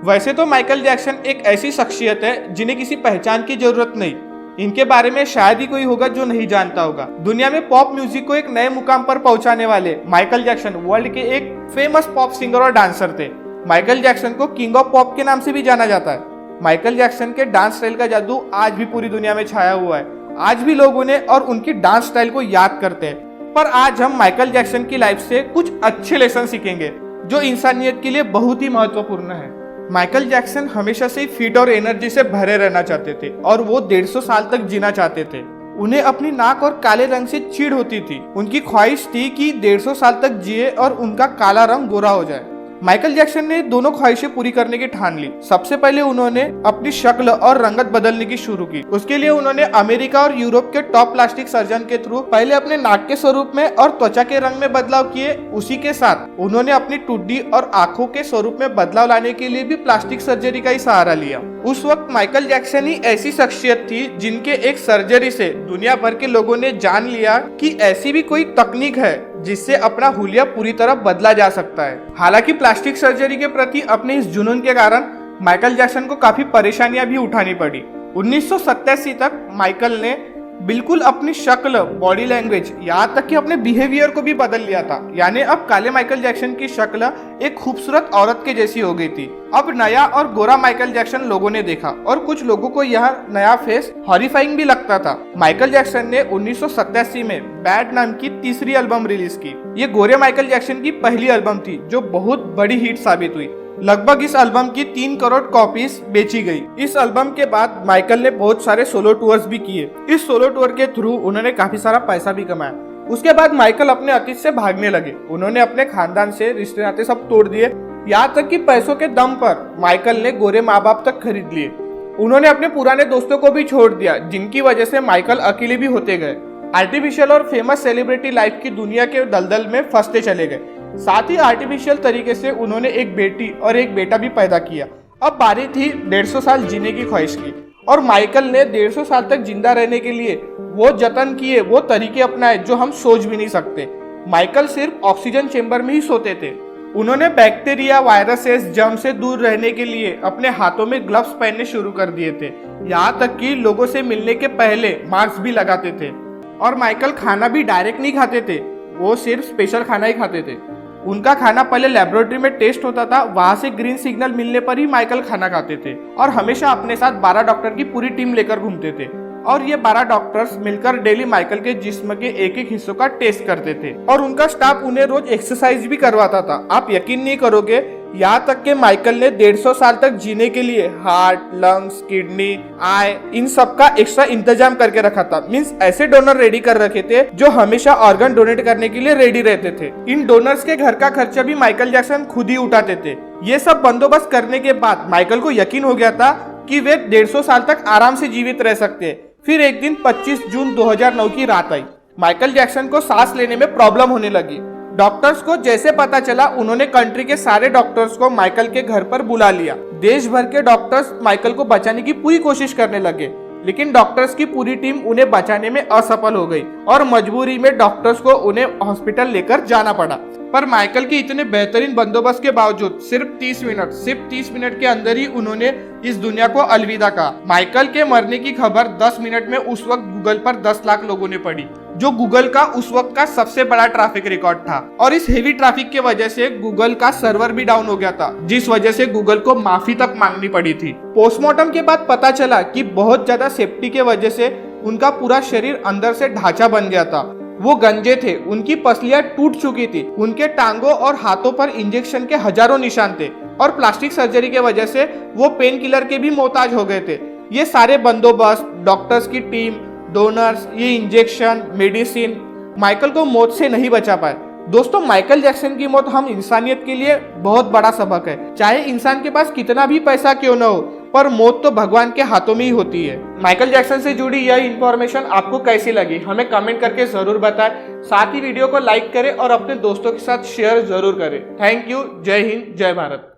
वैसे तो Michael Jackson एक ऐसी शख्सियत है जिन्हें किसी पहचान की जरूरत नहीं। इनके बारे में शायद ही कोई होगा जो नहीं जानता होगा। दुनिया में पॉप म्यूजिक को एक नए मुकाम पर पहुंचाने वाले माइकल जैक्सन वर्ल्ड के एक फेमस पॉप सिंगर और डांसर थे। माइकल जैक्सन को किंग ऑफ पॉप के नाम से भी जाना जाता है। माइकल जैक्सन के डांस स्टाइल का जादू आज भी पूरी दुनिया में छाया हुआ है। आज भी लोग उन्हें और उनकी डांस स्टाइल को याद करते हैं। पर आज हम माइकल जैक्सन की लाइफ से कुछ अच्छे लेसन सीखेंगे जो इंसानियत के लिए बहुत ही महत्वपूर्ण है। माइकल जैक्सन हमेशा से फिट और एनर्जी से भरे रहना चाहते थे और वो 150 साल तक जीना चाहते थे। उन्हें अपनी नाक और काले रंग से चिढ़ होती थी। उनकी ख्वाहिश थी कि 150 साल तक जिए और उनका काला रंग गोरा हो जाए। माइकल जैक्सन ने दोनों ख्वाहिशें पूरी करने की ठान ली। सबसे पहले उन्होंने अपनी शक्ल और रंगत बदलने की शुरू की। उसके लिए उन्होंने अमेरिका और यूरोप के टॉप प्लास्टिक सर्जन के थ्रू पहले अपने नाक के स्वरूप में और त्वचा के रंग में बदलाव किए। उसी के साथ उन्होंने अपनी टुड्डी और आंखों के स्वरूप में बदलाव लाने के लिए भी प्लास्टिक सर्जरी का ही सहारा लिया। उस वक्त माइकल जैक्सन ही ऐसी शख्सियत थी जिनके एक सर्जरी से दुनिया भर के लोगों ने जान लिया कि ऐसी भी कोई तकनीक है जिससे अपना हुलिया पूरी तरह बदला जा सकता है। हालांकि प्लास्टिक सर्जरी के प्रति अपने इस जुनून के कारण माइकल जैक्सन को काफी परेशानियां भी उठानी पड़ी। 1987 तक माइकल ने बिल्कुल अपनी शक्ल, बॉडी लैंग्वेज, यहाँ तक कि अपने बिहेवियर को भी बदल लिया था। यानी अब काले माइकल जैक्सन की शक्ल एक खूबसूरत औरत के जैसी हो गई थी। अब नया और गोरा माइकल जैक्सन लोगों ने देखा और कुछ लोगों को यह नया फेस हॉरिफाइंग भी लगता था। माइकल जैक्सन ने 1987 में बैड नाम की तीसरी एल्बम रिलीज की। ये गोरे माइकल जैक्सन की पहली एल्बम थी जो बहुत बड़ी हिट साबित हुई। लगभग इस एल्बम की 3 करोड़ कॉपीज बेची गई। इस एल्बम के बाद माइकल ने बहुत सारे सोलो टूर्स भी किए। इस सोलो टूर के थ्रू उन्होंने काफी सारा पैसा भी कमाया। उसके बाद माइकल अपने अतीत से भागने लगे। उन्होंने अपने खानदान से रिश्ते नाते सब तोड़ दिए। यहाँ तक कि पैसों के दम पर माइकल ने गोरे माँ बाप तक खरीद लिए। उन्होंने अपने पुराने दोस्तों को भी छोड़ दिया जिनकी वजह से माइकल अकेले भी होते गए। आर्टिफिशियल और फेमस सेलिब्रिटी लाइफ की दुनिया के दलदल में फंसते चले गए। साथ ही आर्टिफिशियल तरीके से उन्होंने एक बेटी और एक बेटा भी पैदा किया। अब बारी थी 150 साल जीने की ख्वाहिश की और माइकल ने 150 साल तक जिंदा रहने के लिए वो जतन किए, वो तरीके अपनाए जो हम सोच भी नहीं सकते। माइकल सिर्फ ऑक्सीजन चेंबर में ही सोते थे। उन्होंने बैक्टीरिया, वायरसेस, जर्म से दूर रहने के लिए अपने हाथों में ग्लव्स पहनने शुरू कर दिए थे। यहाँ तक कि लोगों से मिलने के पहले मास्क भी लगाते थे। और माइकल खाना भी डायरेक्ट नहीं खाते थे, वो सिर्फ स्पेशल खाना ही खाते थे। उनका खाना पहले लेबोरेटरी में टेस्ट होता था, वहां से ग्रीन सिग्नल मिलने पर ही माइकल खाना खाते थे। और हमेशा अपने साथ 12 डॉक्टर की पूरी टीम लेकर घूमते थे और ये 12 डॉक्टर्स मिलकर डेली माइकल के जिस्म के एक एक हिस्सों का टेस्ट करते थे और उनका स्टाफ उन्हें रोज एक्सरसाइज भी करवाता था। आप यकीन नहीं करोगे, यहाँ तक के माइकल ने 150 साल तक जीने के लिए हार्ट, लंग्स, किडनी, आई, इन सब का एक्स्ट्रा इंतजाम करके रखा था। मींस ऐसे डोनर रेडी कर रखे थे जो हमेशा ऑर्गन डोनेट करने के लिए रेडी रहते थे। इन डोनर्स के घर का खर्चा भी माइकल जैक्सन खुद ही उठाते थे। ये सब बंदोबस्त करने के बाद माइकल को यकीन हो गया था कि वे 150 साल तक आराम से जीवित रह सकते हैं। फिर एक दिन 25 जून 2009 की रात आई। माइकल जैक्सन को सांस लेने में प्रॉब्लम होने लगी। डॉक्टर्स को जैसे पता चला, उन्होंने कंट्री के सारे डॉक्टर्स को माइकल के घर पर बुला लिया। देश भर के डॉक्टर्स माइकल को बचाने की पूरी कोशिश करने लगे, लेकिन डॉक्टर्स की पूरी टीम उन्हें बचाने में असफल हो गई और मजबूरी में डॉक्टर्स को उन्हें हॉस्पिटल लेकर जाना पड़ा। पर माइकल के इतने बेहतरीन बंदोबस्त के बावजूद सिर्फ 30 मिनट के अंदर ही उन्होंने इस दुनिया को अलविदा कहा। माइकल के मरने की खबर 10 मिनट में उस वक्त गूगल पर 10 लाख लोगों ने पढ़ी, जो गूगल का उस वक्त का सबसे बड़ा ट्रैफिक रिकॉर्ड था। और इस हेवी ट्रैफिक की वजह से गूगल का सर्वर भी डाउन हो गया था, जिस वजह से गूगल को माफी तक मांगनी पड़ी थी। पोस्टमार्टम के बाद पता चला कि बहुत ज्यादा सेफ्टी के वजह से उनका पूरा शरीर अंदर से ढांचा बन गया था। वो गंजे थे, उनकी पसलियां टूट चुकी थी, उनके टांगों और हाथों पर इंजेक्शन के हजारों निशान थे और प्लास्टिक सर्जरी के वजह से वो पेन किलर के भी मोहताज हो गए थे। ये सारे बंदोबस्त, डॉक्टर्स की टीम, डोनर्स, ये इंजेक्शन, मेडिसिन माइकल को मौत से नहीं बचा पाए। दोस्तों, माइकल जैक्सन की मौत हम इंसानियत के लिए बहुत बड़ा सबक है। चाहे इंसान के पास कितना भी पैसा क्यों न हो, पर मौत तो भगवान के हाथों में ही होती है। माइकल जैक्सन से जुड़ी यह इन्फॉर्मेशन आपको कैसी लगी, हमें कमेंट करके जरूर बताएं। साथ ही वीडियो को लाइक करें और अपने दोस्तों के साथ शेयर जरूर करें। Thank you. जय हिंद, जय भारत।